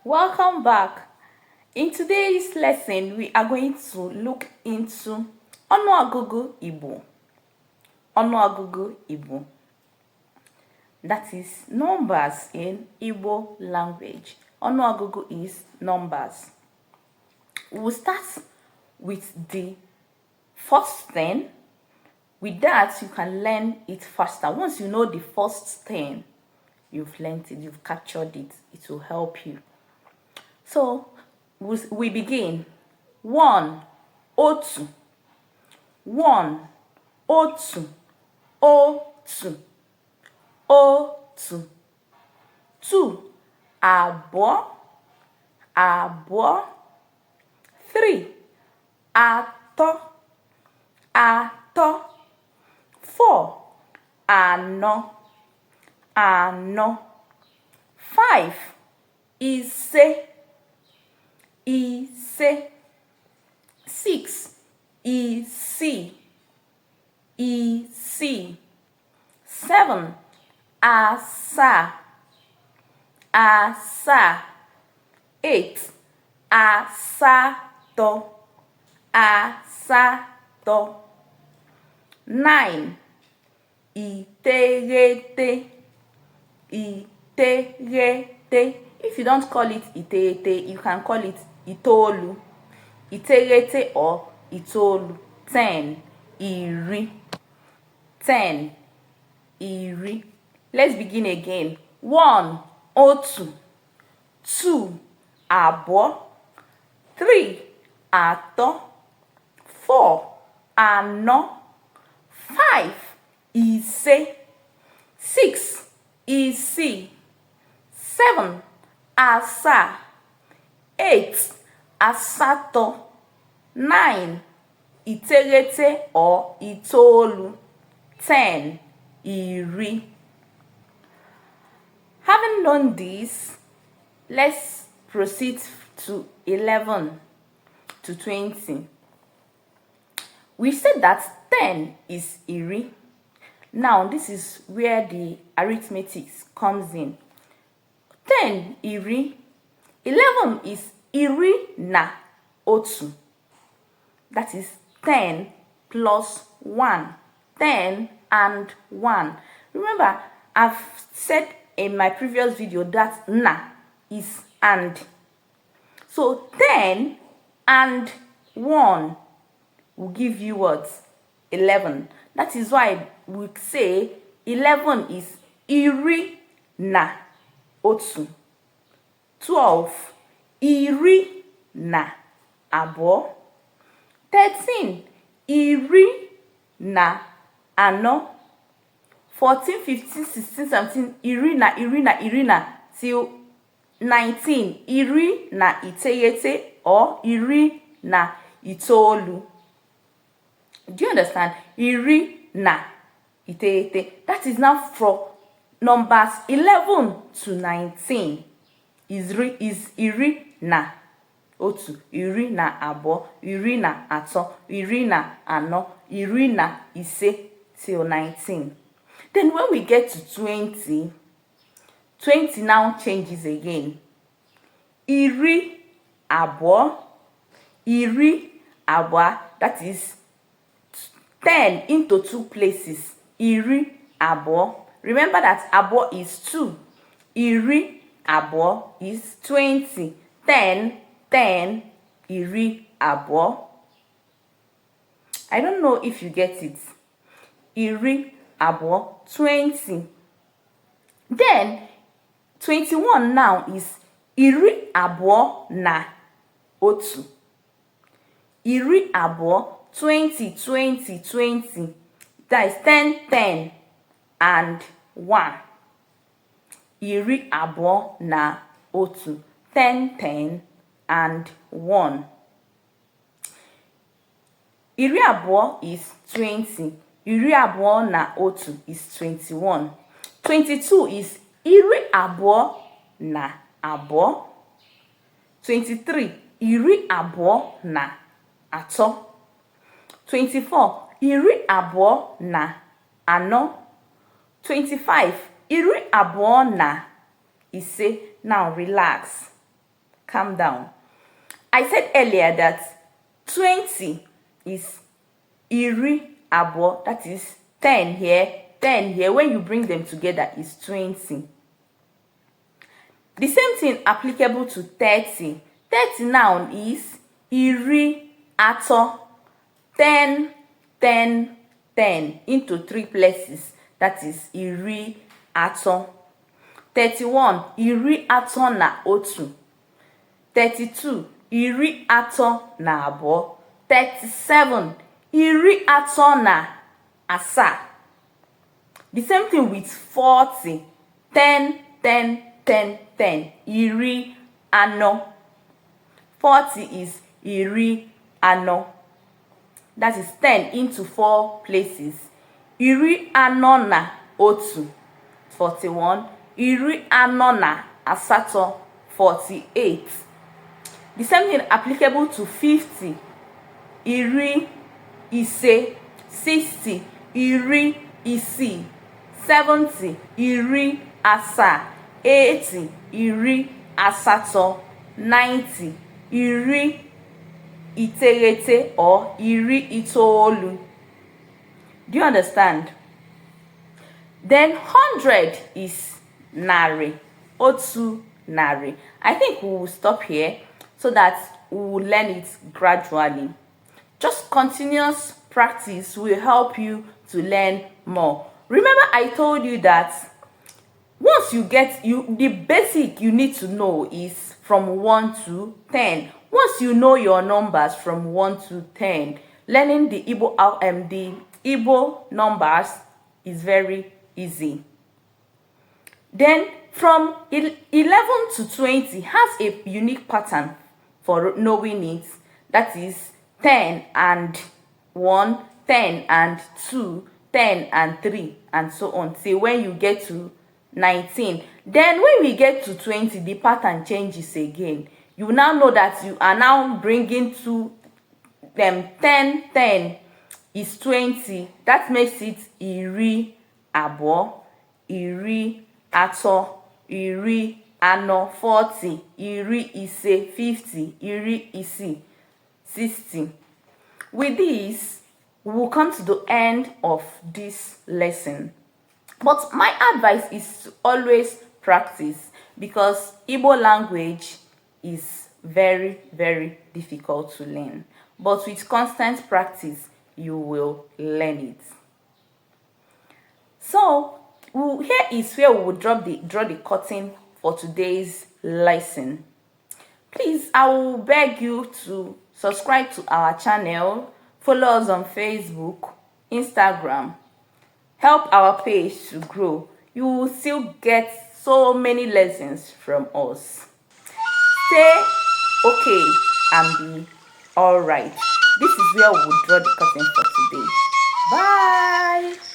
Welcome back. In today's lesson, we are going to look into ọnụọgụgụ Igbo. Ọnụọgụgụ Igbo. That is numbers in Igbo language. Ọnụọgụgụ is numbers. We'll start with the first 10. With that, you can learn it faster. Once you know the first 10, you've learned it, you've captured it. It will help you. So we begin. 1, otu. 1, otu, otu, otu. 2, abụọ, abụọ. 3, atọ, atọ. 4, anọ, anọ. 5, ise, ise. 6, isii, isii. 7, asaa, asaa. 8, asatọ, asatọ. 9, iteghete, iteghete. If you don't call it iteghete, you can call it itoolu. Iteghete or itoolu. 10, iri. 10, iri. Let's begin again. 1, otu. 2, abụọ. 3, atọ. 4, anọ. 5, ise. 6, isii. 7, asaa. 8, asatọ. 9, iteghete or itoolu. 10, iri. Having learned this, let's proceed to 11 to 20. We said that 10 is iri. Now, this is where the arithmetic comes in. 10 iri. 11 is iri na otu. That is 10 plus 1. 10 and 1. Remember, I've said in my previous video that na is and. So 10 and 1 will give you what? 11. That is why we say 11 is iri na otu. 12, iri na abụọ. 13, iri na anọ. 14, 15, 16, 17, iri na till 19, iri na iteghete or iri na itoolu. Do you understand? Iri na iteghete. That is now from numbers 11 to 19. Is iri na otu, iri na abụọ, iri na atọ, iri na anọ, iri na ise till 19. Then when we get to 20, 20 now changes again. Iri abụọ, iri abụọ. That is 10 into 2 places. Iri abụọ. Remember that abụọ is 2. Iri abụọ is 20. 10, 10, iri abụọ. I don't know if you get it. Iri abụọ, 20. Then 21 now is iri abụọ na otu. Iri abụọ, 20, 20, 20. That is 10, 10 and 1. Iri abụọ na otu. 10, 10 and 1. Iri abụọ is 20. Iri abụọ na otu is 21. 22 is iri abụọ na abụọ. 23, iri abụọ na atọ. 24, iri abụọ na anọ. 25, iri abụọ na ise. Now relax. calm down. I said earlier that 20 is iri abo, that is 10 here, 10 here. When you bring them together is 20. The same thing applicable to 30. 30 now is iri ato, 10, 10, 10 into 3 places. That is iri ato. 31 iri ato na otu. 32 iri ato na abo. 37 iri ato na asa. The same thing with 40. 10, 10, 10, 10. Iri ano. 40 is iri ano. That is 10 into 4 places. Iri ano na otu. 41. Iri ano na asato. 48. The same thing applicable to 50. Iri ise. 60. Iri isi. 70. Iri asa. 80. Iri asato. 90. Iri iteghete or iri itoolu. Do you understand? Then 100 is nari. Otu nari. I think we will stop here so that we will learn it gradually. Just continuous practice will help you to learn more. Remember, I told you that once you get the basic you need to know is from 1 to 10. Once you know your numbers from 1 to 10, learning the Igbo numbers is very easy. Then from 11 to 20 has a unique pattern for knowing it. That is 10 and 1, 10 and 2, 10 and 3, and so on. Say when you get to 19. Then when we get to 20, the pattern changes again. You now know that you are now bringing to them 10, 10 is 20. That makes it iri abo, iri ato, iri ano, 40, iri ise, 50, iri isi, 60. With this, we will come to the end of this lesson. But my advice is to always practice, because Igbo language is very, very difficult to learn. But with constant practice, you will learn it. So, here is where we will draw the curtain for today's lesson. Please, I will beg you to subscribe to our channel, follow us on Facebook, Instagram. Help our page to grow. You will still get so many lessons from us. Stay okay and be alright. This is where we will draw the curtain for today. Bye.